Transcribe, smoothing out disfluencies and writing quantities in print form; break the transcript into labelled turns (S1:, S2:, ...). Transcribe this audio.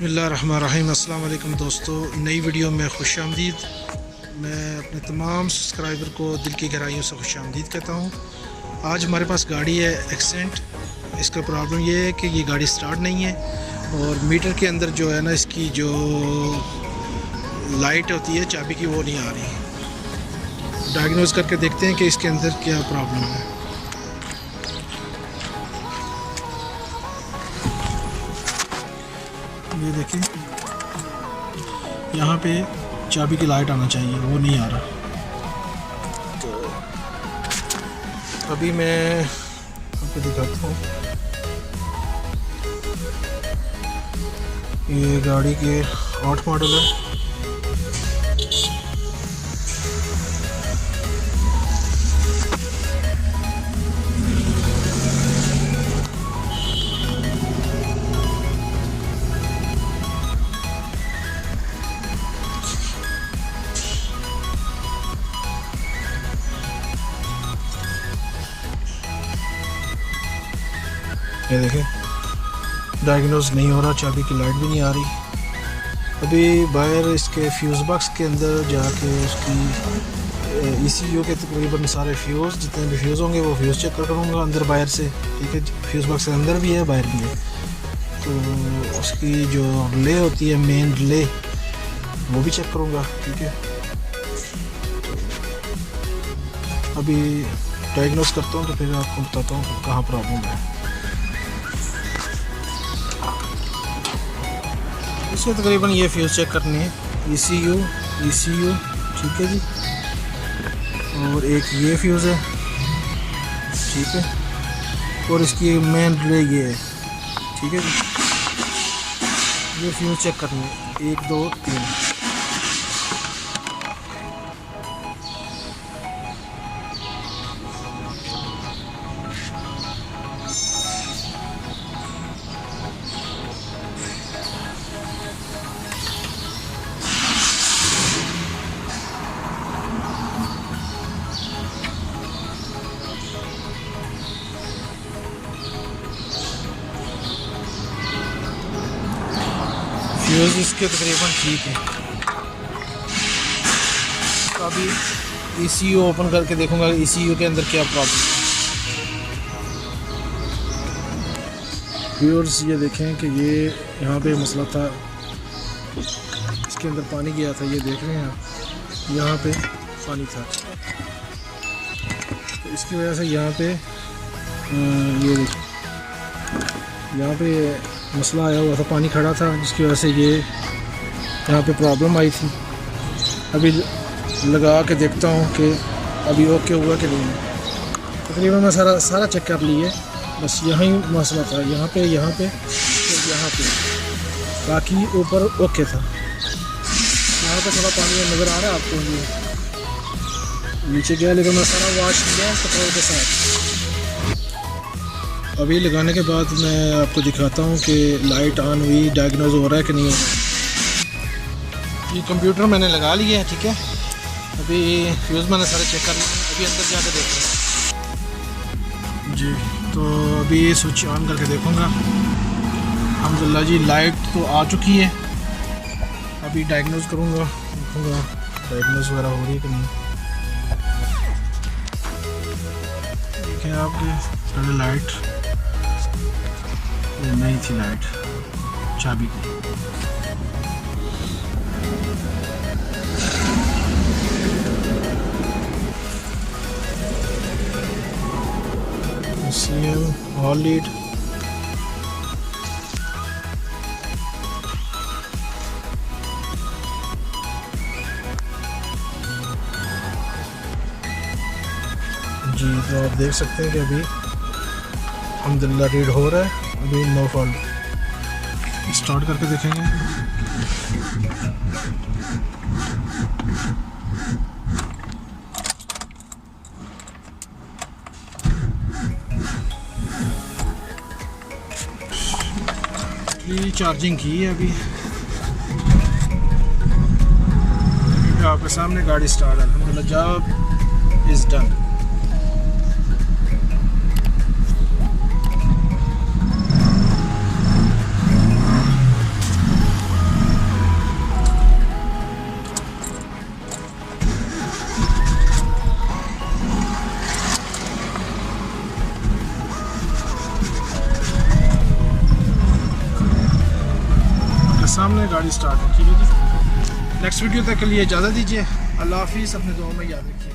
S1: बिस्मिल्लाहिर्रहमानिर्रहीम। अस्सलाम वालेकुम दोस्तों, नई वीडियो में खुश आमदीद। मैं अपने तमाम सब्सक्राइबर को दिल की गहराइयों से खुश आमदीद कहता हूँ। आज हमारे पास गाड़ी है एक्सेंट। इसका प्रॉब्लम ये है कि ये गाड़ी स्टार्ट नहीं है और मीटर के अंदर जो है ना, इसकी जो लाइट होती है चाबी की, वो नहीं आ रही। डायग्नोज करके देखते हैं कि इसके अंदर क्या प्रॉब्लम है। ये देखें, यहाँ पे चाबी की लाइट आना चाहिए, वो नहीं आ रहा। तो अभी मैं आपको दिखाता हूँ। ये गाड़ी के 8 मॉडल है। ये देखें, डायग्नोज नहीं हो रहा, चाबी की लाइट भी नहीं आ रही। अभी बाहर इसके फ्यूज़ बॉक्स के अंदर जाके उसकी ECU के तकरीबन सारे फ्यूज़, जितने भी फ्यूज़ होंगे वो फ्यूज़ चेक करूँगा अंदर बाहर से। ठीक है, फ्यूज़ बॉक्स के अंदर भी है, बाहर भी है। तो उसकी जो रिले होती है, मेन रिले, वो भी चेक करूँगा। ठीक है, अभी डायग्नोज करता हूँ तो फिर आपको बताता हूँ कहाँ प्रॉब्लम है। इसमें तकरीबन ये फ्यूज़ चेक करनी है, ECU। ठीक है जी, और एक ये फ्यूज़ है। ठीक है, और इसकी मेन रिले ये है। ठीक है जी, ये फ्यूज़ चेक करनी है, 1 2 3। फ्यूज़ इसके तकरीबन ठीक है। तो अभी ECU ओपन करके देखूंगा ECU के अंदर क्या प्रॉब्लम है। व्यूअर्स, ये देखें कि ये यहाँ पे मसला था, इसके अंदर पानी गया था। ये देख रहे हैं आप, यहाँ पे पानी था, तो इसकी वजह से यहाँ पे ये देखें, यहाँ पे मसला आया हुआ था, पानी खड़ा था, जिसकी वजह से ये यहाँ पे प्रॉब्लम आई थी। अभी लगा के देखता हूँ कि अभी ओके हुआ कि नहीं। तकरीबन मैं सारा चेक कर लिए, बस यहीं मसला था, यहाँ पे तो यहाँ पे, बाकी ऊपर ओके था। यहाँ पे थोड़ा पानी नज़र आ रहा है आपको, ये नीचे गया, लेकिन मैं सारा वॉश किया पेट्रोल के साथ। अभी लगाने के बाद मैं आपको दिखाता हूँ कि लाइट ऑन हुई, डायग्नोज हो रहा है कि नहीं हो रहा। ये कंप्यूटर मैंने लगा लिया है। ठीक है, अभी फ्यूज़ मैंने सारे चेक कर लिए, अभी अंदर जाकर देखते हैं जी। तो अभी स्विच ऑन करके देखूँगा। अल्हम्दुलिल्लाह जी, लाइट तो आ चुकी है। अभी डायग्नोज करूँगा, देखूँगा डायग्नोज वगैरह हो रही है कि नहीं। देखें आपके पहले लाइट नहीं थी, लाइट चाबी की। ऑल लीड, जी। तो आप देख सकते हैं कि अभी अल्हम्दुलिल्लाह रीड हो रहा है। अभी नो फॉल्ट। स्टार्ट करके देखेंगे। ये चार्जिंग की है अभी आपके सामने गाड़ी स्टार्ट है। अल्हम्दुलिल्लाह, जॉब इज़ डन। सामने गाड़ी स्टार्ट है। ठीक है जी, नेक्स्ट वीडियो तक के लिए इजाज़त दीजिए। अल्लाह हाफिज़, अपने दुआ में याद रखिए।